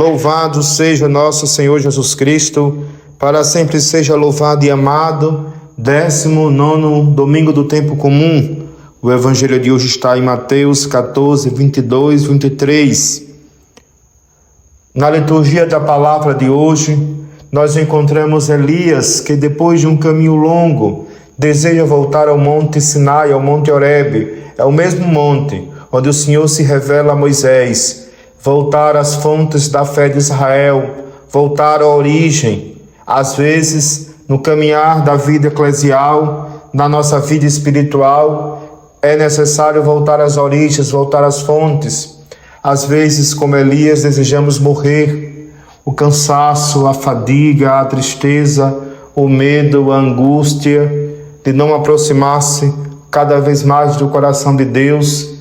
Louvado seja nosso Senhor Jesus Cristo, para sempre seja louvado e amado. 19º domingo do tempo comum. O evangelho de hoje está em Mateus 14, 22, 23. Na liturgia da palavra de hoje, nós encontramos Elias, que depois de um caminho longo, deseja voltar ao Monte Sinai, ao Monte Horebe. É o mesmo monte onde o Senhor se revela a Moisés. Voltar às fontes da fé de Israel, voltar à origem. Às vezes, no caminhar da vida eclesial, na nossa vida espiritual, é necessário voltar às origens, voltar às fontes. Às vezes, como Elias, desejamos morrer. O cansaço, a fadiga, a tristeza, o medo, a angústia de não aproximar-se cada vez mais do coração de Deus,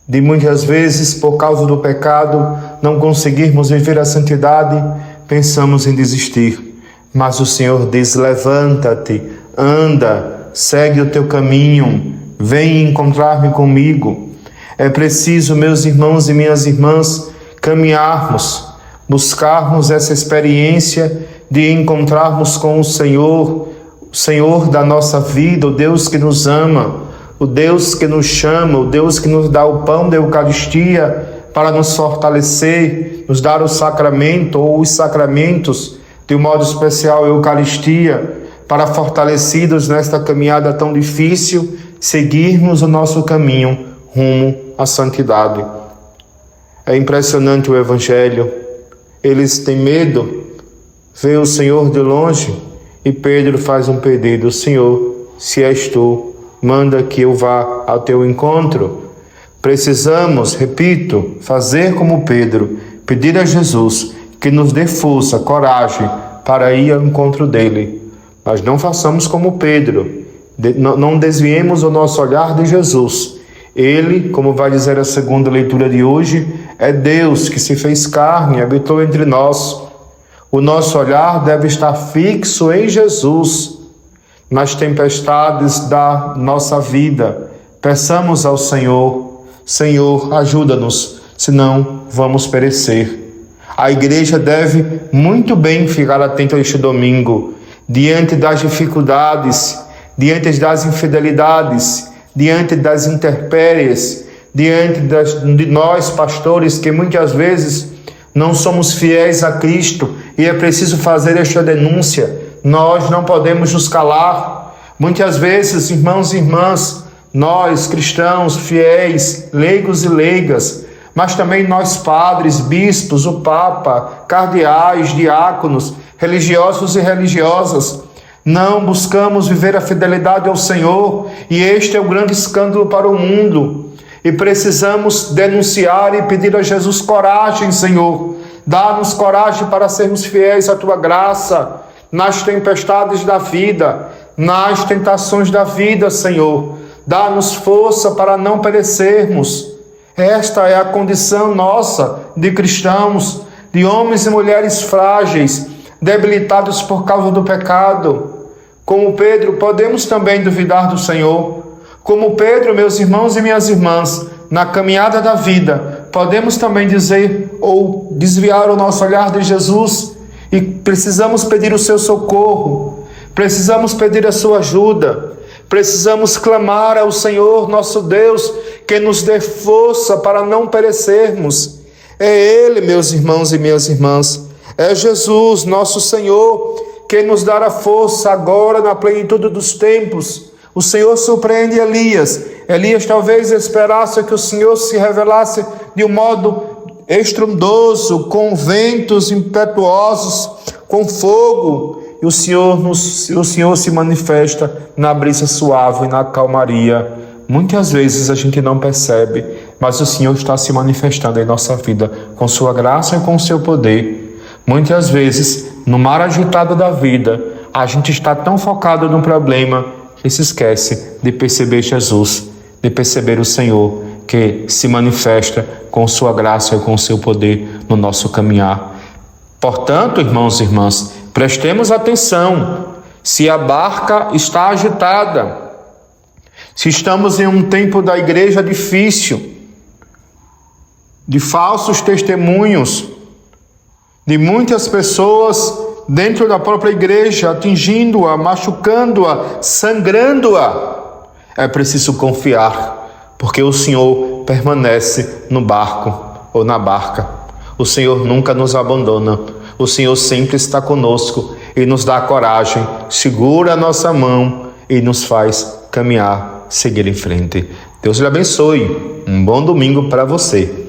de muitas vezes, por causa do pecado, não conseguirmos viver a santidade, pensamos em desistir. Mas o Senhor diz: levanta-te, anda, segue o teu caminho, vem encontrar-me comigo. É preciso, meus irmãos e minhas irmãs, caminharmos, buscarmos essa experiência de encontrarmos com o Senhor da nossa vida, o Deus que nos ama, o Deus que nos chama, o Deus que nos dá o pão da Eucaristia para nos fortalecer, nos dar o sacramento ou os sacramentos, de um modo especial a Eucaristia, para fortalecidos nesta caminhada tão difícil, seguirmos o nosso caminho rumo à santidade. É impressionante o Evangelho. Eles têm medo, vê o Senhor de longe e Pedro faz um pedido: Senhor, se és tu, manda que eu vá ao teu encontro. Precisamos, repito, fazer como Pedro, pedir a Jesus que nos dê força, coragem para ir ao encontro dele. Mas não façamos como Pedro, não desviemos o nosso olhar de Jesus. Ele, como vai dizer a segunda leitura de hoje, é Deus que se fez carne e habitou entre nós. O nosso olhar deve estar fixo em Jesus. Nas tempestades da nossa vida, peçamos ao Senhor: Senhor, ajuda-nos, senão vamos perecer. A igreja deve muito bem ficar atenta este domingo, diante das dificuldades, diante das infidelidades, diante das intempéries, diante de nós, pastores, que muitas vezes não somos fiéis a Cristo, e é preciso fazer esta denúncia. Nós não podemos nos calar. Muitas vezes, irmãos e irmãs, nós, cristãos, fiéis, leigos e leigas, mas também nós, padres, bispos, o Papa, cardeais, diáconos, religiosos e religiosas, não buscamos viver a fidelidade ao Senhor, e este é o grande escândalo para o mundo. E precisamos denunciar e pedir a Jesus coragem, Senhor. Dá-nos coragem para sermos fiéis à Tua graça, nas tempestades da vida, nas tentações da vida, Senhor. Dá-nos força para não perecermos. Esta é a condição nossa de cristãos, de homens e mulheres frágeis, debilitados por causa do pecado. Como Pedro, podemos também duvidar do Senhor. Como Pedro, meus irmãos e minhas irmãs, na caminhada da vida, podemos também dizer ou desviar o nosso olhar de Jesus, e precisamos pedir o seu socorro, precisamos pedir a sua ajuda, precisamos clamar ao Senhor nosso Deus, que nos dê força para não perecermos. É Ele, meus irmãos e minhas irmãs, é Jesus, nosso Senhor, que nos dará força agora na plenitude dos tempos. O Senhor surpreende Elias. Elias talvez esperasse que o Senhor se revelasse de um modo estrondoso, com ventos impetuosos, com fogo. E o Senhor se manifesta na brisa suave, na calmaria. Muitas vezes a gente não percebe, mas o Senhor está se manifestando em nossa vida com sua graça e com seu poder. Muitas vezes, no mar agitado da vida, a gente está tão focado no problema que se esquece de perceber Jesus, de perceber o Senhor, que se manifesta com sua graça e com seu poder no nosso caminhar. Portanto, irmãos e irmãs, prestemos atenção. Se a barca está agitada, se estamos em um tempo da igreja difícil, de falsos testemunhos, de muitas pessoas dentro da própria igreja, atingindo-a, machucando-a, sangrando-a. É preciso confiar, porque o Senhor permanece no barco ou na barca. O Senhor nunca nos abandona. O Senhor sempre está conosco e nos dá coragem, segura a nossa mão e nos faz caminhar, seguir em frente. Deus lhe abençoe. Um bom domingo para você.